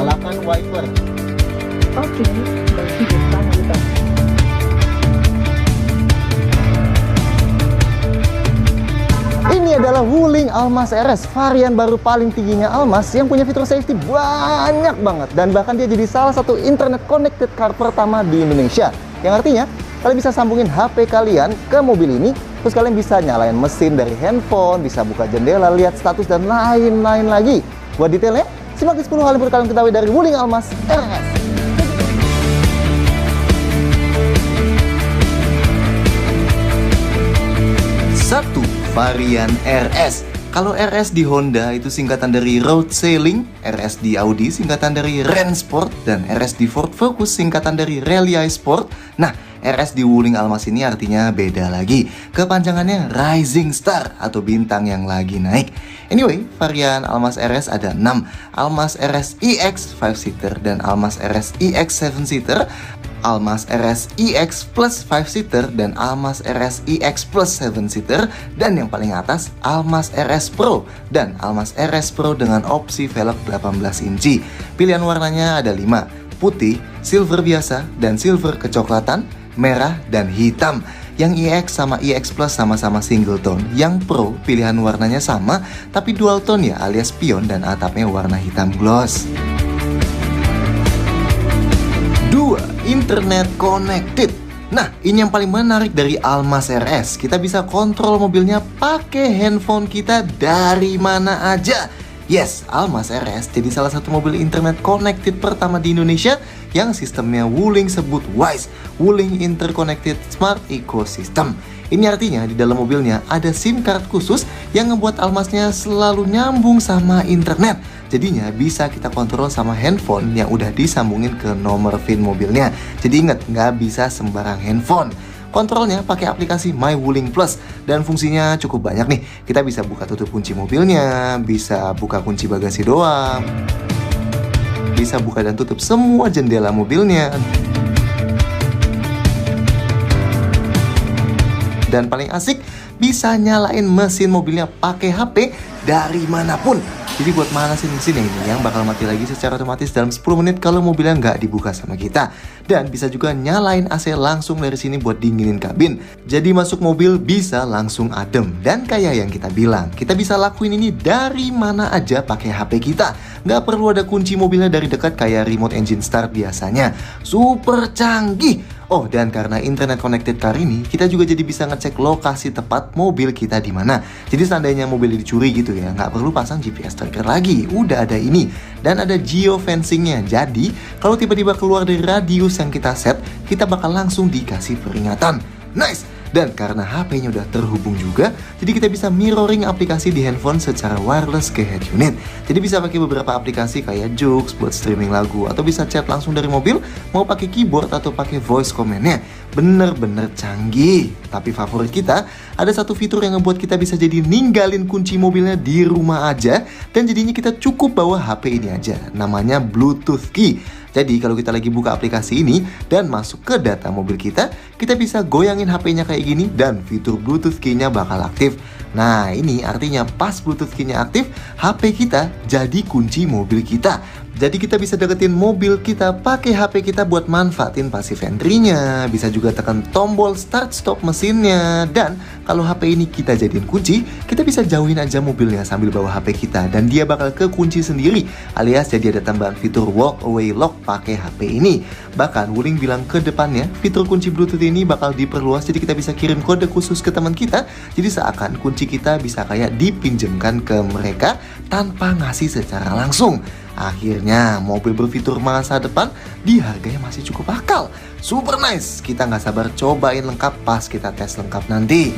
Nyalakan wiper. Oke, berarti depan kita. Ini adalah Wuling Almaz RS, varian baru paling tingginya Almaz yang punya fitur safety banyak banget. Dan bahkan dia jadi salah satu internet connected car pertama di Indonesia. Yang artinya, kalian bisa sambungin HP kalian ke mobil ini, terus kalian bisa nyalain mesin dari handphone, bisa buka jendela, lihat status, dan lain-lain lagi. Buat detailnya, simak di 10 hal yang perlu kalian ketahui dari Wuling Almaz RS. Satu, varian RS. Kalau RS di Honda itu singkatan dari Road Sailing, RS di Audi singkatan dari Rennsport, dan RS di Ford Focus singkatan dari Rally Sport. Nah, RS di Wuling Almaz ini artinya beda lagi. Kepanjangannya Rising Star atau bintang yang lagi naik. Anyway, varian Almaz RS ada 6. Almaz RS EX 5-seater dan Almaz RS EX 7-seater, Almaz RS EX Plus 5-seater dan Almaz RS EX Plus 7-seater, dan yang paling atas Almaz RS Pro dan Almaz RS Pro dengan opsi velg 18 inci. Pilihan warnanya ada 5, putih, silver biasa, dan silver kecoklatan, merah, dan hitam. Yang EX sama EX Plus sama-sama single tone. Yang Pro pilihan warnanya sama tapi dual tone ya, alias pion, dan atapnya warna hitam gloss. 2. Internet connected. Nah, ini yang paling menarik dari Almaz RS. Kita bisa kontrol mobilnya pakai handphone kita dari mana aja. Yes, Almaz RS jadi salah satu mobil internet connected pertama di Indonesia yang sistemnya Wuling sebut WISE, Wuling Interconnected Smart Ecosystem. Ini artinya di dalam mobilnya ada SIM card khusus yang ngebuat Almaznya selalu nyambung sama internet. Jadinya bisa kita kontrol sama handphone yang udah disambungin ke nomor VIN mobilnya. Jadi ingat, nggak bisa sembarang handphone. Kontrolnya pakai aplikasi My Wuling Plus dan fungsinya cukup banyak nih. Kita bisa buka tutup kunci mobilnya, bisa buka kunci bagasi doang, bisa buka dan tutup semua jendela mobilnya. Dan paling asik, bisa nyalain mesin mobilnya pakai HP dari manapun. Jadi buat manasin mesinnya ini yang bakal mati lagi secara otomatis dalam 10 menit kalau mobilnya nggak dibuka sama kita. Dan bisa juga nyalain AC langsung dari sini buat dinginin kabin. Jadi masuk mobil bisa langsung adem. Dan kayak yang kita bilang, kita bisa lakuin ini dari mana aja pakai HP kita. Nggak perlu ada kunci mobilnya dari dekat kayak remote engine start biasanya. Super canggih! Oh, dan karena internet connected car ini, kita juga jadi bisa ngecek lokasi tepat mobil kita di mana. Jadi seandainya mobil dicuri gitu ya, nggak perlu pasang GPS tracker lagi. Udah ada ini. Dan ada geofencingnya. Jadi, kalau tiba-tiba keluar dari radius yang kita set, kita bakal langsung dikasih peringatan. Nice! Dan karena HP-nya udah terhubung juga, jadi kita bisa mirroring aplikasi di handphone secara wireless ke head unit. Jadi bisa pakai beberapa aplikasi kayak Joox buat streaming lagu, atau bisa chat langsung dari mobil, mau pakai keyboard atau pakai voice command-nya. Bener-bener canggih. Tapi favorit kita, ada satu fitur yang ngebuat kita bisa jadi ninggalin kunci mobilnya di rumah aja, dan jadinya kita cukup bawa HP ini aja. Namanya Bluetooth Key. Jadi kalau kita lagi buka aplikasi ini dan masuk ke data mobil kita bisa goyangin HP-nya kayak gini dan fitur Bluetooth Key-nya bakal aktif. Nah, ini artinya pas Bluetooth Key-nya aktif, HP kita jadi kunci mobil kita. Jadi kita bisa deketin mobil kita pakai HP kita buat manfaatin passive entry-nya. Bisa juga tekan tombol start stop mesinnya. Dan kalau HP ini kita jadiin kunci, kita bisa jauhin aja mobilnya sambil bawa HP kita. Dan dia bakal kekunci sendiri. Alias jadi ada tambahan fitur walk away lock pakai HP ini. Bahkan Wuling bilang ke depannya, fitur kunci Bluetooth ini bakal diperluas. Jadi kita bisa kirim kode khusus ke teman kita. Jadi seakan kunci kita bisa kayak dipinjemkan ke mereka tanpa ngasih secara langsung. Akhirnya mobil berfitur masa depan di harganya masih cukup akal. Super nice, kita nggak sabar cobain lengkap pas kita tes lengkap nanti.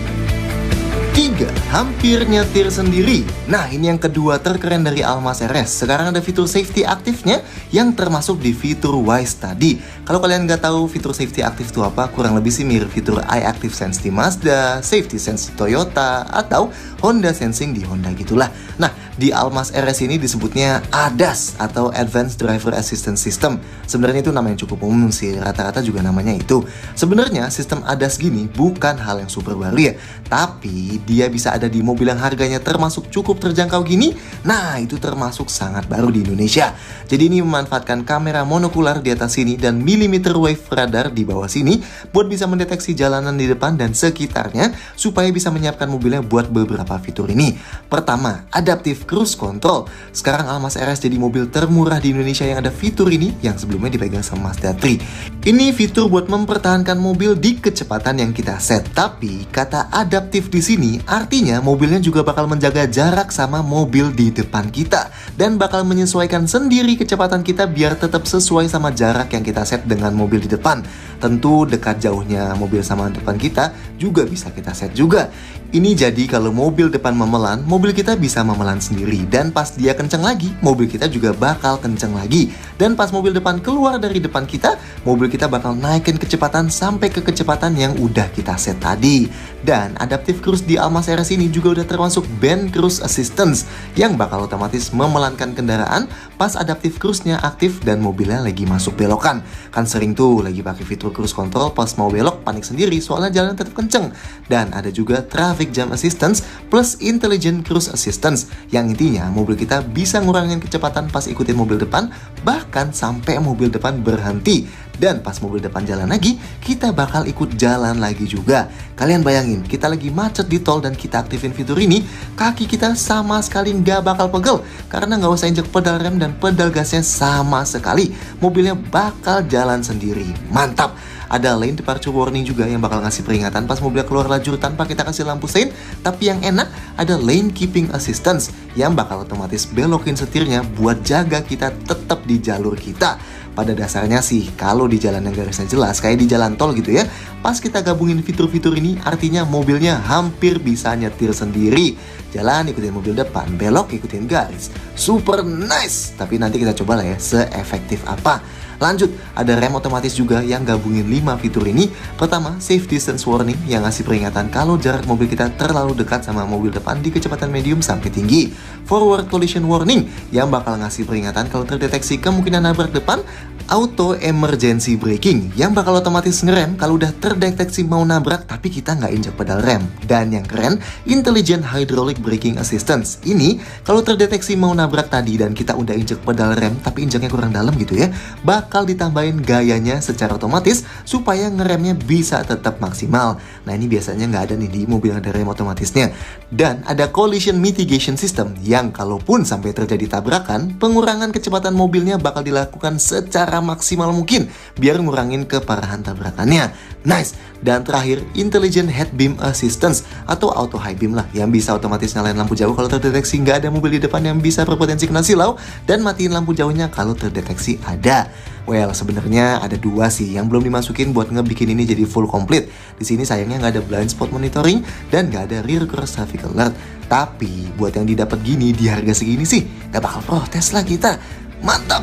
3. Hampir nyetir sendiri. Nah, ini yang kedua terkeren dari Almaz RS. Sekarang ada fitur safety aktifnya yang termasuk di fitur WISE tadi. Kalau kalian nggak tahu fitur safety aktif itu apa, kurang lebih sih mirip fitur iActive Sense di Mazda, Safety Sense di Toyota, atau Honda Sensing di Honda gitulah. Nah, di Almaz RS ini disebutnya ADAS atau Advanced Driver Assistance System. Sebenarnya itu namanya cukup umum sih, rata-rata juga namanya itu. Sebenarnya sistem ADAS gini bukan hal yang super baru ya, tapi dia bisa ada di mobil yang harganya termasuk cukup terjangkau gini. Nah, itu termasuk sangat baru di Indonesia. Jadi ini memanfaatkan kamera monokular di atas sini dan millimeter wave radar di bawah sini buat bisa mendeteksi jalanan di depan dan sekitarnya supaya bisa menyiapkan mobilnya buat beberapa fitur ini. Pertama, Adaptive Cruise Control. Sekarang Almas RS jadi mobil termurah di Indonesia yang ada fitur ini yang sebelumnya dipegang sama Mazda 3. Ini fitur buat mempertahankan mobil di kecepatan yang kita set. Tapi kata adaptif di sini artinya mobilnya juga bakal menjaga jarak sama mobil di depan kita dan bakal menyesuaikan sendiri kecepatan kita biar tetap sesuai sama jarak yang kita set dengan mobil di depan. Tentu dekat jauhnya mobil sama depan kita juga bisa kita set juga. Ini jadi kalau mobil depan memelan, mobil kita bisa memelan sendiri. Dan pas dia kenceng lagi, mobil kita juga bakal kenceng lagi. Dan pas mobil depan keluar dari depan kita, mobil kita bakal naikin kecepatan sampai ke kecepatan yang udah kita set tadi. Dan Adaptive Cruise di Almas RS ini juga udah termasuk band Cruise Assistance yang bakal otomatis memelankan kendaraan pas Adaptive Cruise-nya aktif dan mobilnya lagi masuk belokan. Kan sering tuh lagi pakai fitur Cruise Control pas mau belok panik sendiri soalnya jalan tetap kenceng. Dan ada juga Traffic Jam Assistance plus Intelligent Cruise Assistance yang intinya mobil kita bisa ngurangin kecepatan pas ikutin mobil depan bahkan sampai mobil depan berhenti. Dan pas mobil depan jalan lagi, kita bakal ikut jalan lagi juga. Kalian bayangin, kita lagi macet di tol dan kita aktifin fitur ini, kaki kita sama sekali nggak bakal pegel karena nggak usah injek pedal rem dan pedal gasnya sama sekali. Mobilnya bakal jalan sendiri. Mantap! Ada lane departure warning juga yang bakal ngasih peringatan pas mobil keluar lajur tanpa kita kasih lampu sein. Tapi yang enak ada lane keeping assistance yang bakal otomatis belokin setirnya buat jaga kita tetap di jalur kita. Pada dasarnya sih kalau di jalan yang garisnya jelas kayak di jalan tol gitu ya, pas kita gabungin fitur-fitur ini artinya mobilnya hampir bisa nyetir sendiri. Jalan ikutin mobil depan, belok ikutin garis. Super nice. Tapi nanti kita coba lah ya seefektif apa. Lanjut, ada rem otomatis juga yang gabungin 5 fitur ini. Pertama, safe distance warning yang ngasih peringatan kalau jarak mobil kita terlalu dekat sama mobil depan di kecepatan medium sampai tinggi. Forward collision warning yang bakal ngasih peringatan kalau terdeteksi kemungkinan nabrak depan. Auto emergency braking yang bakal otomatis ngerem kalau udah terdeteksi mau nabrak tapi kita nggak injak pedal rem. Dan yang keren, intelligent hydraulic braking assistance. Ini kalau terdeteksi mau nabrak tadi dan kita udah injek pedal rem tapi injaknya kurang dalam gitu ya, bakal ditambahin gayanya secara otomatis supaya ngeremnya bisa tetap maksimal. Nah ini biasanya nggak ada nih di mobil yang ada rem otomatisnya. Dan ada collision mitigation system yang kalaupun sampai terjadi tabrakan, pengurangan kecepatan mobilnya bakal dilakukan secara maksimal mungkin biar ngurangin keparahan tabrakannya. Nice. Dan terakhir, intelligent head beam assistance atau auto high beam lah yang bisa otomatis nyalain lampu jauh kalau terdeteksi nggak ada mobil di depan yang bisa berpotensi kena silau dan matiin lampu jauhnya kalau terdeteksi ada. Well, sebenarnya ada 2 sih yang belum dimasukin buat ngebikin ini jadi full complete. Di sini sayangnya nggak ada blind spot monitoring dan nggak ada rear cross traffic alert. Tapi buat yang didapat gini di harga segini sih nggak bakal protes lah kita. Mantap.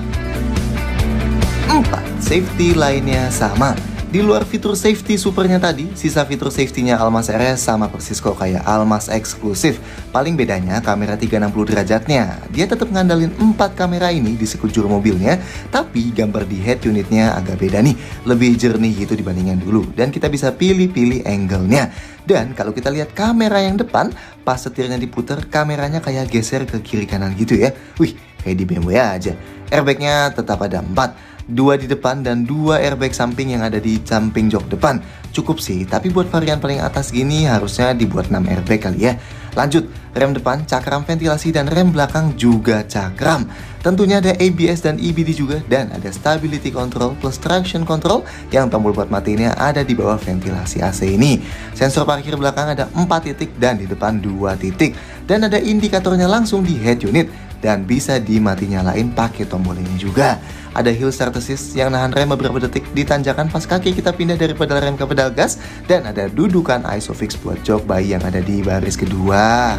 4. Safety lainnya sama. Di luar fitur safety supernya tadi, sisa fitur safety-nya Almas RS sama persis kok kayak Almas eksklusif. Paling bedanya kamera 360 derajatnya. Dia tetap ngandalin 4 kamera ini di sekujur mobilnya, tapi gambar di head unitnya agak beda nih. Lebih jernih gitu dibandingin dulu. Dan kita bisa pilih-pilih angle-nya. Dan kalau kita lihat kamera yang depan, pas setirnya diputer, kameranya kayak geser ke kiri kanan gitu ya. Wih, kayak di BMW aja. Airbag-nya tetap ada 4. 2 di depan dan 2 airbag samping yang ada di samping jok depan. Cukup sih, tapi buat varian paling atas gini harusnya dibuat 6 airbag kali ya. Lanjut, rem depan, cakram ventilasi dan rem belakang juga cakram. Tentunya ada ABS dan EBD juga dan ada stability control plus traction control yang tombol buat matiinnya ada di bawah ventilasi AC ini. Sensor parkir belakang ada 4 titik dan di depan 2 titik. Dan ada indikatornya langsung di head unit dan bisa dimati nyalain pakai tombol ini juga. Ada hill start assist yang nahan rem beberapa detik di tanjakan pas kaki kita pindah dari pedal rem ke pedal gas. Dan ada dudukan ISOFIX buat jok bayi yang ada di baris kedua.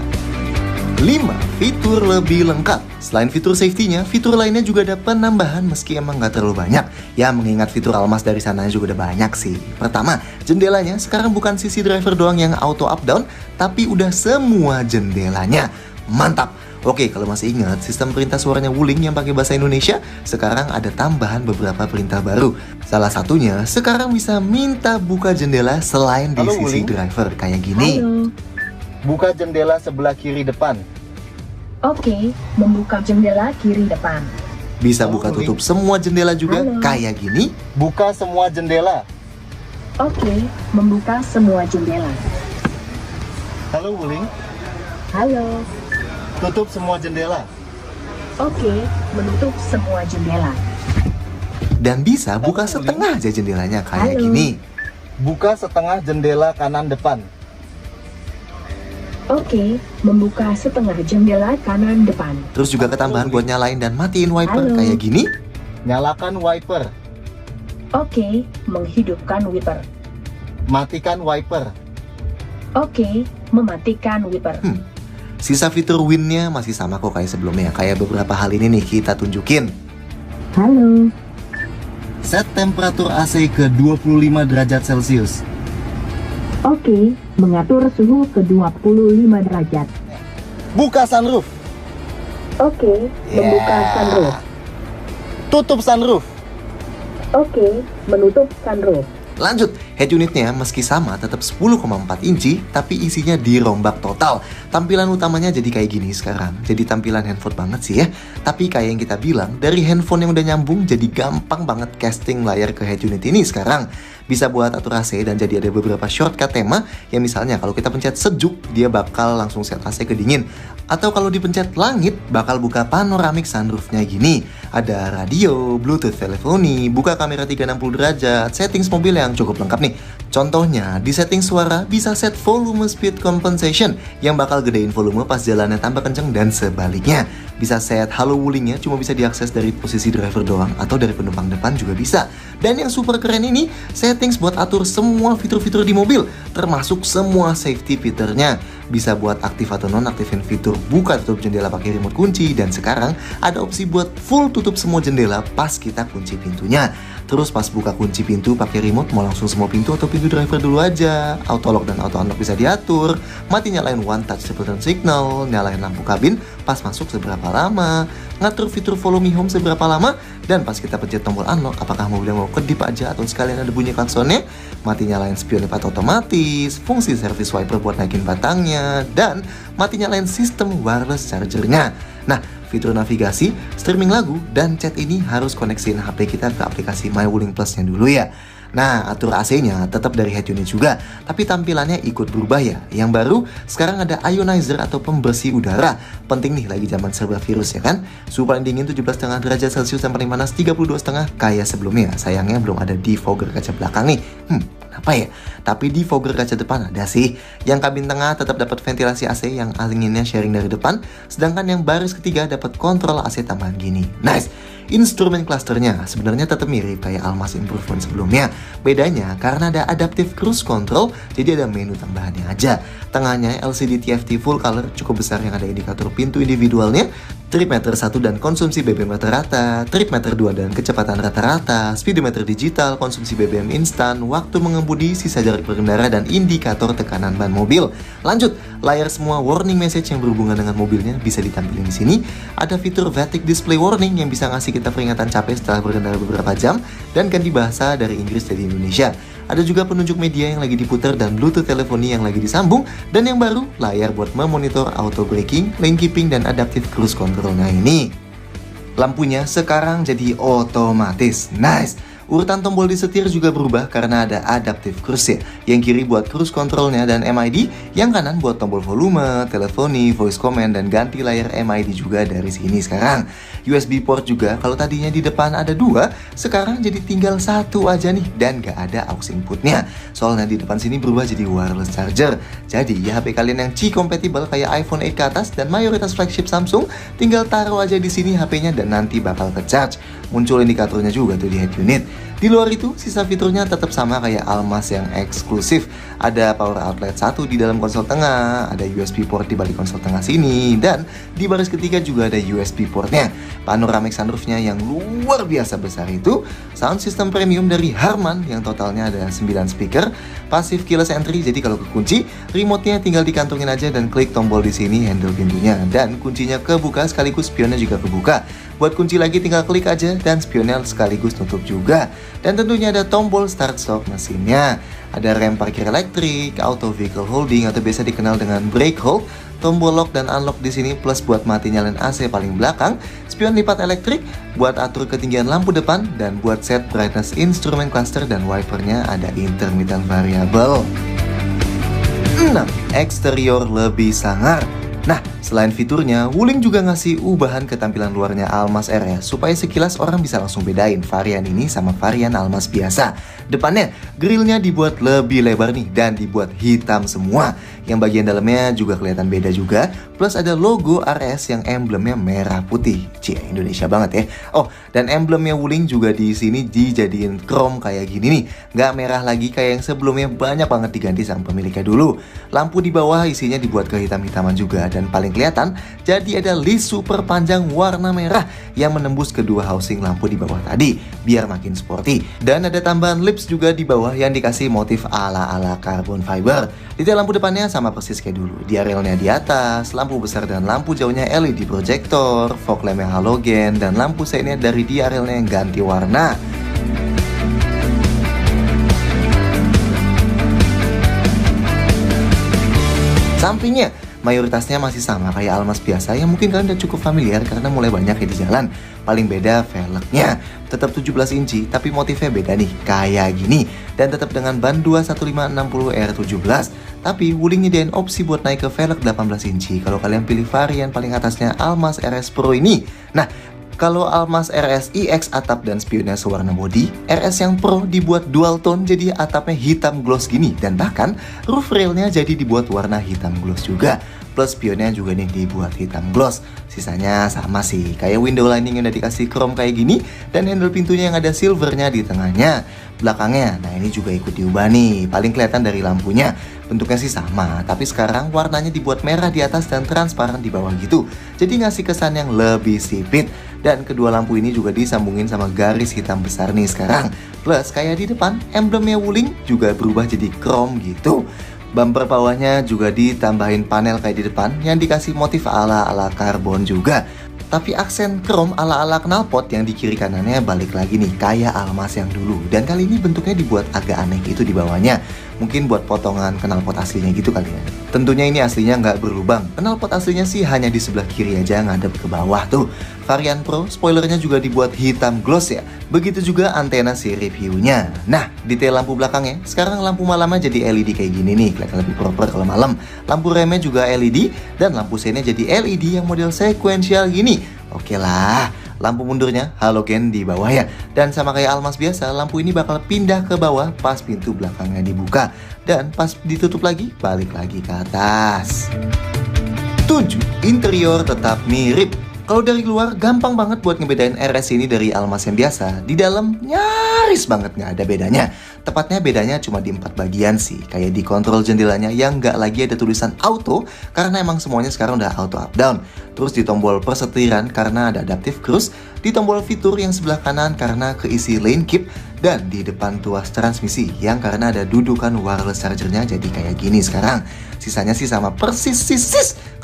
5. Fitur lebih lengkap. Selain fitur safety-nya, fitur lainnya juga ada penambahan meski emang nggak terlalu banyak. Ya mengingat fitur Almas dari sananya juga udah banyak sih. Pertama, jendelanya sekarang bukan sisi driver doang yang auto up down, tapi udah semua jendelanya. Mantap! Oke, kalau masih ingat sistem perintah suaranya Wuling yang pakai bahasa Indonesia, sekarang ada tambahan beberapa perintah baru. Salah satunya, sekarang bisa minta buka jendela selain di sisi driver, kayak gini. Halo. Buka jendela sebelah kiri depan. Oke, membuka jendela kiri depan. Bisa buka tutup semua jendela juga. Halo. Kayak gini. Buka semua jendela. Oke, membuka semua jendela. Halo Wuling. Halo. Tutup semua jendela. Oke, menutup semua jendela. Dan bisa buka setengah aja jendelanya kayak Halo. gini. Buka setengah jendela kanan depan. Oke, membuka setengah jendela kanan depan. Terus juga ketambahan buat nyalain dan matiin wiper Halo. kayak gini. Nyalakan wiper. Oke, menghidupkan wiper. Matikan wiper. Oke, mematikan wiper. Sisa fitur win-nya masih sama kok kayak sebelumnya. Kayak beberapa hal ini nih kita tunjukin. Halo. Set temperatur AC ke 25 derajat Celcius. Oke, mengatur suhu ke 25 derajat. Buka sunroof. Oke, membuka sunroof. Tutup sunroof. Oke, menutup sunroof. Lanjut, head unitnya meski sama tetap 10,4 inci, tapi isinya dirombak total. Tampilan utamanya jadi kayak gini sekarang. Jadi tampilan handphone banget sih ya. Tapi kayak yang kita bilang, dari handphone yang udah nyambung jadi gampang banget casting layar ke head unit ini sekarang. Bisa buat atur AC dan jadi ada beberapa shortcut tema yang misalnya kalau kita pencet sejuk, dia bakal langsung set AC ke dingin. Atau kalau dipencet langit, bakal buka panoramik sunroofnya gini. Ada radio, bluetooth teleponi, buka kamera 360 derajat, settings mobil yang cukup lengkap nih. Contohnya, di setting suara bisa set volume speed compensation yang bakal gedein volume pas jalannya tambah kenceng dan sebaliknya. Bisa set halo wulingnya cuma bisa diakses dari posisi driver doang atau dari penumpang depan juga bisa. Dan yang super keren ini, settings buat atur semua fitur-fitur di mobil, termasuk semua safety fiturnya. Bisa buat aktif atau nonaktifin fitur buka tutup jendela pakai remote kunci, dan sekarang ada opsi buat full tutup semua jendela pas kita kunci pintunya. Terus pas buka kunci pintu pakai remote mau langsung semua pintu atau pintu driver dulu aja. Auto lock dan auto unlock bisa diatur. Mati nyalain one touch triple turn signal, nyalain lampu kabin pas masuk seberapa lama, ngatur fitur follow me home seberapa lama, dan pas kita pencet tombol unlock apakah mobilnya mau kedip aja atau sekalian ada bunyi klaksonnya. Mati nyalain spion lipat otomatis, fungsi service wiper buat naikin batangnya, dan mati nyalain sistem wireless chargernya. Nah, fitur navigasi, streaming lagu, dan chat ini harus koneksiin HP kita ke aplikasi My Wuling Plus-nya dulu ya. Nah, atur AC-nya tetap dari head unit juga, tapi tampilannya ikut berubah ya. Yang baru, sekarang ada ionizer atau pembersih udara. Penting nih lagi zaman serba virus ya kan? Suhu paling dingin 17,5 derajat Celcius dan paling panas 32,5 kayak sebelumnya. Sayangnya belum ada defogger kaca belakang nih. Kenapa ya? Tapi defogger kaca depan ada sih. Yang kabin tengah tetap dapat ventilasi AC yang anginnya sharing dari depan, sedangkan yang baris ketiga dapat kontrol AC tambahan gini. Nice. Instrumen clusternya sebenarnya tetap mirip kayak Almas Improvement sebelumnya. Bedanya karena ada adaptive cruise control, jadi ada menu tambahannya aja. Tengahnya LCD TFT full color cukup besar yang ada indikator pintu individualnya, trip meter 1 dan konsumsi BBM rata-rata, trip meter 2 dan kecepatan rata-rata, speedometer digital, konsumsi BBM instan, waktu mengemudi, sisa jarak berkendara, dan indikator tekanan ban mobil. Lanjut, layar semua warning message yang berhubungan dengan mobilnya bisa ditampilkan di sini. Ada fitur Vatic Display Warning yang bisa ngasih kita peringatan capek setelah berkendara beberapa jam, dan ganti bahasa dari Inggris jadi Indonesia. Ada juga penunjuk media yang lagi diputar dan Bluetooth teleponi yang lagi disambung. Dan yang baru, layar buat memonitor auto braking, lane keeping, dan adaptive cruise control. Nah ini, lampunya sekarang jadi otomatis. Nice! Urutan tombol di setir juga berubah karena ada adaptive cruise ya. Yang kiri buat cruise controlnya dan MID, yang kanan buat tombol volume, teleponi, voice command, dan ganti layar MID juga dari sini sekarang. USB port juga, kalau tadinya di depan ada 2, sekarang jadi tinggal 1 aja nih, dan gak ada aux inputnya. Soalnya di depan sini berubah jadi wireless charger. Jadi ya HP kalian yang Qi compatible kayak iPhone 8 ke atas dan mayoritas flagship Samsung, tinggal taruh aja di sini HP-nya dan nanti bakal ke-charge. Muncul indikatornya juga tuh di head unit. Di luar itu, sisa fiturnya tetap sama kayak Almas yang eksklusif. Ada power outlet 1 di dalam konsol tengah, ada USB port di balik konsol tengah sini, dan di baris ketiga juga ada USB portnya. panoramic sunroofnya yang luar biasa besar itu, sound system premium dari Harman yang totalnya ada 9 speaker, passive keyless entry, jadi kalau kekunci, remote-nya tinggal dikantongin aja dan klik tombol di sini handle pintunya, dan kuncinya kebuka sekaligus spionnya juga kebuka. Buat kunci lagi tinggal klik aja dan spionnya sekaligus tutup juga. Dan tentunya ada tombol start stop mesinnya. Ada rem parkir elektrik, auto vehicle holding atau biasa dikenal dengan brake hold, tombol lock dan unlock di sini, plus buat mati nyalain AC paling belakang, spion lipat elektrik, buat atur ketinggian lampu depan, dan buat set brightness instrument cluster dan wipernya ada intermittent variable. 6. Eksterior lebih sangar. Nah, selain fiturnya, Wuling juga ngasih ubahan ketampilan luarnya Almas RS supaya sekilas orang bisa langsung bedain varian ini sama varian Almas biasa. Depannya, grillnya dibuat lebih lebar nih dan dibuat hitam semua. Yang bagian dalamnya juga kelihatan beda juga. Plus ada logo RS yang emblemnya merah putih. Cie, Indonesia banget ya. Oh, dan emblemnya Wuling juga di sini dijadiin chrome kayak gini nih. Nggak merah lagi kayak yang sebelumnya, banyak banget diganti sama pemiliknya dulu. Lampu di bawah isinya dibuat kehitam-hitaman juga. Dan paling kelihatan, jadi ada list super panjang warna merah yang menembus kedua housing lampu di bawah tadi, biar makin sporty. Dan ada tambahan lips juga di bawah yang dikasih motif ala-ala carbon fiber. Detail lampu depannya sama persis kayak dulu. Diarelnya di atas, lampu besar dan lampu jauhnya LED projector, fog lampnya halogen, dan lampu seinnya dari diarelnya yang ganti warna. Sampingnya mayoritasnya masih sama kayak Almas biasa yang mungkin kalian udah cukup familiar karena mulai banyak ya di jalan. Paling beda velgnya, tetap 17 inci tapi motifnya beda nih, kayak gini. Dan tetap dengan ban 21560R17. Tapi Wuling nyediain opsi buat naik ke velg 18 inci kalau kalian pilih varian paling atasnya Almas RS Pro ini. Nah, kalau Almas RS iX atap dan spionnya sewarna body, RS yang Pro dibuat dual tone jadi atapnya hitam gloss gini. Dan bahkan roof railnya jadi dibuat warna hitam gloss juga. Plus spionnya juga nih dibuat hitam gloss. Sisanya sama sih, kayak window lining yang udah dikasih chrome kayak gini. Dan handle pintunya yang ada silvernya di tengahnya. Belakangnya, nah ini juga ikut diubah nih. Paling kelihatan dari lampunya, bentuknya sih sama, tapi sekarang warnanya dibuat merah di atas dan transparan di bawah gitu. Jadi ngasih kesan yang lebih sipit. Dan kedua lampu ini juga disambungin sama garis hitam besar nih sekarang. Plus kayak di depan, emblemnya Wuling juga berubah jadi chrome gitu. Bumper bawahnya juga ditambahin panel kayak di depan yang dikasih motif ala-ala karbon juga. Tapi aksen chrome ala-ala knalpot yang di kiri kanannya balik lagi nih kayak Almas yang dulu. Dan kali ini bentuknya dibuat agak aneh gitu di bawahnya. Mungkin buat potongan knalpot aslinya gitu kali ya. Tentunya ini aslinya nggak berlubang. Knalpot aslinya sih hanya di sebelah kiri aja ngadep ke bawah tuh. Varian Pro, spoilernya juga dibuat hitam gloss ya. Begitu juga antena sirip hiunya. Nah, detail lampu belakangnya, sekarang lampu malamnya jadi LED kayak gini nih, kelihatan lebih proper kalau malam. Lampu remnya juga LED, dan lampu seinnya jadi LED yang model sequential gini. Oke lah, lampu mundurnya halogen di bawah ya. Dan sama kayak Almas biasa, lampu ini bakal pindah ke bawah pas pintu belakangnya dibuka. Dan pas ditutup lagi, balik lagi ke atas. 7. Interior tetap mirip. Kalau dari luar gampang banget buat ngebedain RS ini dari Almas yang biasa. Di dalam nyaris banget nggak ada bedanya. Tepatnya bedanya cuma di 4 bagian sih. Kayak di kontrol jendelanya yang nggak lagi ada tulisan auto karena emang semuanya sekarang udah auto up down. Terus di tombol persetiran karena ada adaptive cruise. Di tombol fitur yang sebelah kanan karena keisi lane keep. Dan di depan tuas transmisi yang karena ada dudukan wireless chargernya jadi kayak gini sekarang. Sisanya sih sama persis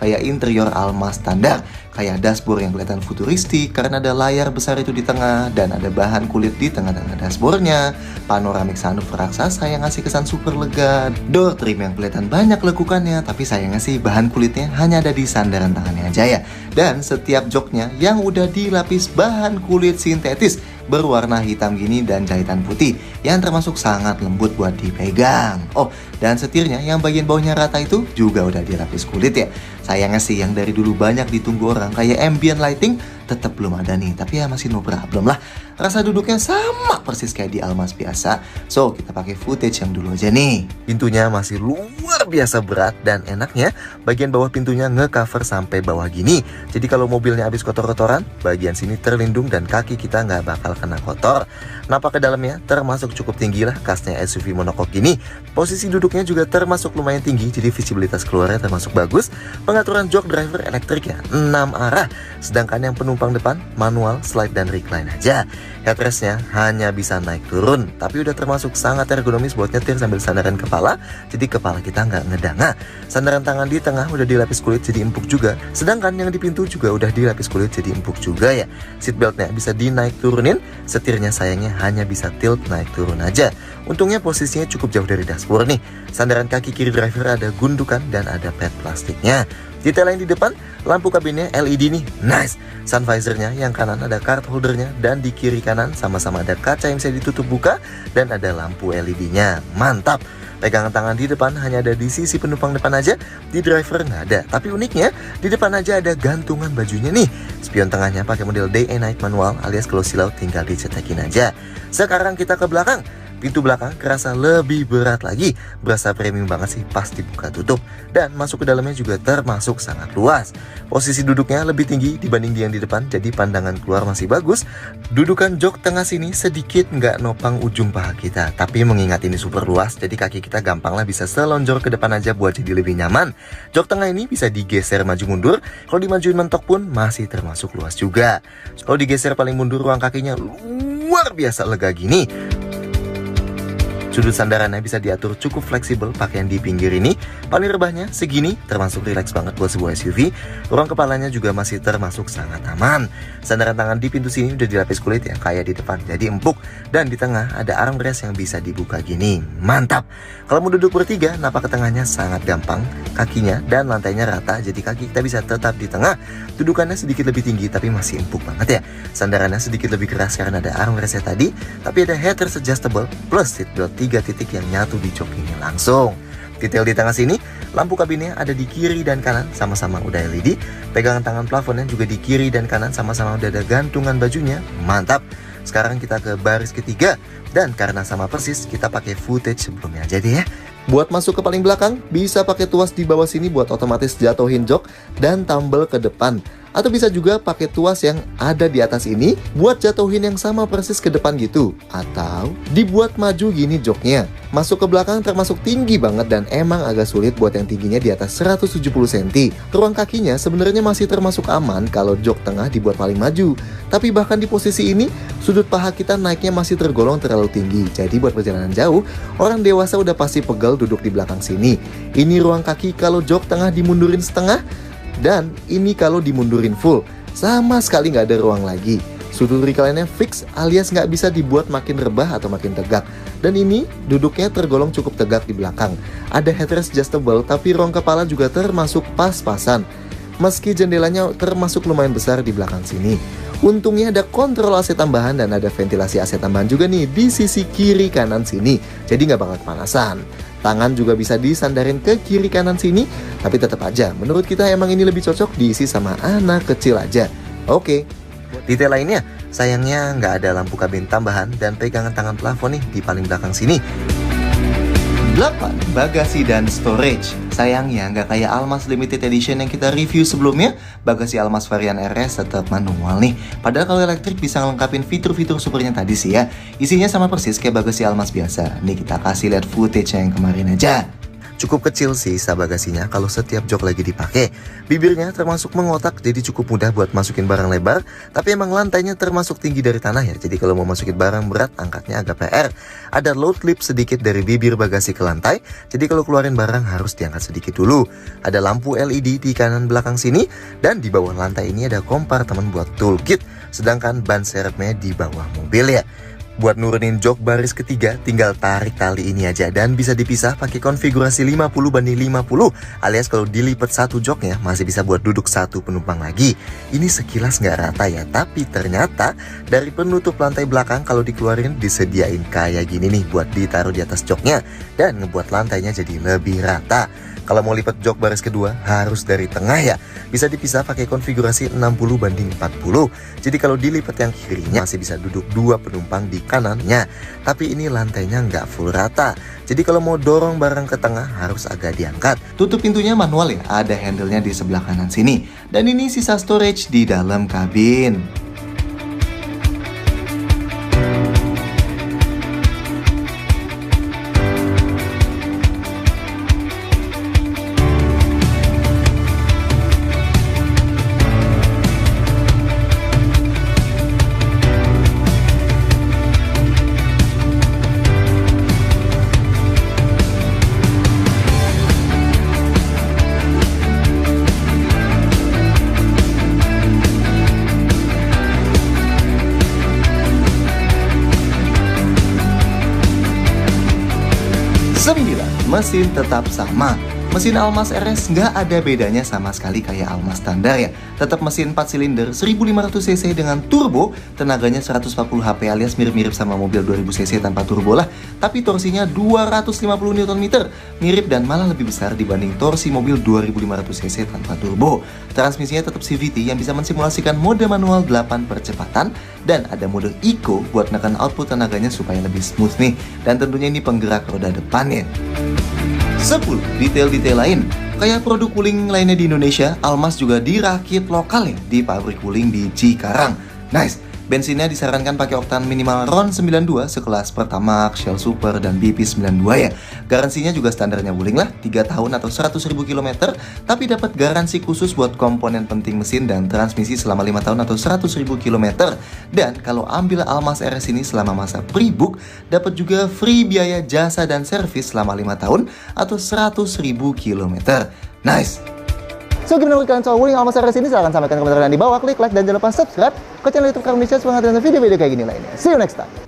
kayak interior Almas standar. Kayak dashboard yang kelihatan futuristik karena ada layar besar itu di tengah dan ada bahan kulit di tengah-tengah dashboardnya. Panoramic sunroof raksasa yang ngasih kesan super lega. Door trim yang kelihatan banyak lekukannya, tapi sayangnya sih bahan kulitnya hanya ada di sandaran tangannya aja ya. Dan setiap joknya yang udah dilapis bahan kulit sintetis berwarna hitam gini dan jahitan putih yang termasuk sangat lembut buat dipegang. Oh, dan setirnya yang bagian bawahnya rata itu juga udah dilapis kulit ya. Sayangnya sih yang dari dulu banyak ditunggu orang kayak ambient lighting tetap belum ada nih, tapi ya masih no problem lah. Rasa duduknya sama persis kayak di Almas biasa. So, kita pakai footage yang dulu aja nih. Pintunya masih luar biasa berat dan enaknya bagian bawah pintunya nge-cover sampai bawah gini. Jadi kalau mobilnya habis kotor-kotoran, bagian sini terlindung dan kaki kita nggak bakal kena kotor. Napak ke dalamnya termasuk cukup tinggi lah, khasnya SUV monokok gini. Posisi duduknya juga termasuk lumayan tinggi, jadi visibilitas keluarnya termasuk bagus. Pengaturan jok driver elektrik ya, 6 arah. Sedangkan yang penuh penumpang depan, manual, slide dan recline aja. Headrestnya hanya bisa naik turun, tapi udah termasuk sangat ergonomis buat nyetir sambil sandaran kepala, jadi kepala kita nggak ngedanga. Sandaran tangan di tengah udah dilapis kulit jadi empuk juga, sedangkan yang di pintu juga udah dilapis kulit jadi empuk juga ya. Seatbeltnya bisa dinaik turunin, setirnya sayangnya hanya bisa tilt naik turun aja. Untungnya posisinya cukup jauh dari dashboard nih. Sandaran kaki kiri driver ada gundukan dan ada pad plastiknya. Detail lain di depan, lampu kabinnya LED nih, nice. Sun visornya yang kanan ada card holdernya, dan di kiri kanan sama-sama ada kaca yang bisa ditutup buka dan ada lampu LED-nya, mantap. Pegangan tangan di depan hanya ada di sisi penumpang depan aja, di driver nggak ada. Tapi uniknya, di depan aja ada gantungan bajunya nih. Spion tengahnya pakai model day and night manual, alias kalau silau tinggal dicetekin aja. Sekarang kita ke belakang. Pintu belakang kerasa lebih berat lagi, berasa premium banget sih pas dibuka tutup. Dan masuk ke dalamnya juga termasuk sangat luas. Posisi duduknya lebih tinggi dibanding yang di depan, jadi pandangan keluar masih bagus. Dudukan jok tengah sini sedikit nggak nopang ujung paha kita, tapi mengingat ini super luas, jadi kaki kita gampang lah bisa selonjor ke depan aja buat jadi lebih nyaman. Jok tengah ini bisa digeser maju mundur, kalau dimajuin mentok pun masih termasuk luas juga. Kalau digeser paling mundur, ruang kakinya luar biasa lega gini. Sudut sandarannya bisa diatur cukup fleksibel pakai yang di pinggir ini. Paling rebahnya segini, termasuk rileks banget buat sebuah SUV. Ruang kepalanya juga masih termasuk sangat aman. Sandaran tangan di pintu sini udah dilapis kulit yang kayak di depan, jadi empuk. Dan di tengah ada armrest yang bisa dibuka gini, mantap. Kalau mau duduk bertiga, napak ke tengahnya sangat gampang. Kakinya dan lantainya rata, jadi kaki kita bisa tetap di tengah. Dudukannya sedikit lebih tinggi tapi masih empuk banget ya. Sandarannya sedikit lebih keras karena ada armrestnya tadi, tapi ada headrest adjustable plus seatbelt 3 titik yang nyatu di jok ini langsung. Detail di tengah sini, lampu kabinnya ada di kiri dan kanan sama-sama udah LED. Pegangan tangan plafonnya juga di kiri dan kanan sama-sama udah ada gantungan bajunya, mantap. Sekarang kita ke baris ketiga, dan karena sama persis kita pakai footage sebelumnya aja deh ya. Buat masuk ke paling belakang, bisa pakai tuas di bawah sini buat otomatis jatuhin jok dan tumble ke depan. Atau bisa juga pakai tuas yang ada di atas ini buat jatuhin yang sama persis ke depan gitu. Atau dibuat maju gini joknya. Masuk ke belakang termasuk tinggi banget dan emang agak sulit buat yang tingginya di atas 170 cm. Ruang kakinya sebenarnya masih termasuk aman kalau jok tengah dibuat paling maju. Tapi bahkan di posisi ini, sudut paha kita naiknya masih tergolong terlalu tinggi. Jadi buat perjalanan jauh, orang dewasa udah pasti pegel duduk di belakang sini. Ini ruang kaki kalau jok tengah dimundurin setengah, dan ini kalau dimundurin full, sama sekali nggak ada ruang lagi. Sudut recline-nya fix alias nggak bisa dibuat makin rebah atau makin tegak. Dan ini duduknya tergolong cukup tegak di belakang. Ada headrest adjustable tapi ruang kepala juga termasuk pas-pasan. Meski jendelanya termasuk lumayan besar di belakang sini. Untungnya ada kontrol AC tambahan dan ada ventilasi AC tambahan juga nih di sisi kiri kanan sini. Jadi nggak bakal kepanasan. Tangan juga bisa disandarin ke kiri kanan sini, tapi tetap aja menurut kita emang ini lebih cocok diisi sama anak kecil aja. Oke. Detail lainnya, sayangnya nggak ada lampu kabin tambahan dan pegangan tangan plafon nih di paling belakang sini. 8. Bagasi dan storage. Sayangnya nggak kayak Almas Limited Edition yang kita review sebelumnya. Bagasi Almas varian RS tetap manual nih. Padahal kalau elektrik bisa ngelengkapin fitur-fitur supernya tadi sih ya. Isinya sama persis kayak bagasi Almas biasa. Nih kita kasih lihat footage yang kemarin aja. Cukup kecil sih sisa bagasinya kalau setiap jok lagi dipakai. Bibirnya termasuk mengotak jadi cukup mudah buat masukin barang lebar. Tapi emang lantainya termasuk tinggi dari tanah ya. Jadi kalau mau masukin barang berat angkatnya agak PR. Ada load lip sedikit dari bibir bagasi ke lantai. Jadi kalau keluarin barang harus diangkat sedikit dulu. Ada lampu LED di kanan belakang sini. Dan di bawah lantai ini ada kompartemen buat toolkit. Sedangkan ban serepnya di bawah mobil ya. Buat nurunin jok baris ketiga, tinggal tarik tali ini aja dan bisa dipisah pakai konfigurasi 50/50 alias kalau dilipat satu joknya masih bisa buat duduk satu penumpang lagi. Ini sekilas nggak rata ya, tapi ternyata dari penutup lantai belakang kalau dikeluarin disediain kayak gini nih buat ditaruh di atas joknya dan ngebuat lantainya jadi lebih rata. Kalau mau lipat jok baris kedua harus dari tengah ya. Bisa dipisah pakai konfigurasi 60/40. Jadi kalau dilipat yang kirinya masih bisa duduk dua penumpang di kanannya. Tapi ini lantainya nggak full rata. Jadi kalau mau dorong barang ke tengah harus agak diangkat. Tutup pintunya manual ya, ada handle-nya di sebelah kanan sini. Dan ini sisa storage di dalam kabin. 9. Mesin tetap sama. Mesin Almas RS nggak ada bedanya sama sekali kayak Almas standar ya. Tetap mesin 4 silinder 1500 cc dengan turbo, tenaganya 140 HP alias mirip-mirip sama mobil 2000 cc tanpa turbo lah. Tapi torsinya 250 Nm, mirip dan malah lebih besar dibanding torsi mobil 2500 cc tanpa turbo. Transmisinya tetap CVT yang bisa mensimulasikan mode manual 8 percepatan, dan ada mode Eco buat menekan output tenaganya supaya lebih smooth nih. Dan tentunya ini penggerak roda depannya. 10. Detail-detail lain. Kayak produk wuling lainnya di Indonesia, Almas juga dirakit lokal ya di pabrik wuling di Cikarang. Nice. Bensinnya disarankan pakai oktan minimal RON 92 sekelas Pertamax, Shell Super, dan BP 92 ya. Garansinya juga standarnya wuling lah, 3 tahun atau 100.000 km, tapi dapat garansi khusus buat komponen penting mesin dan transmisi selama 5 tahun atau 100.000 km. Dan kalau ambil Almas RS ini selama masa pre-book, dapat juga free biaya jasa dan servis selama 5 tahun atau 100.000 km. Nice! So, gimana menurut kalian soal wuling Almas RS ini? Silahkan sampaikan komentar kalian di bawah, klik like, dan jangan lupa subscribe ke channel YouTube Car Indonesia semangat dengan video-video kayak gini lainnya. See you next time!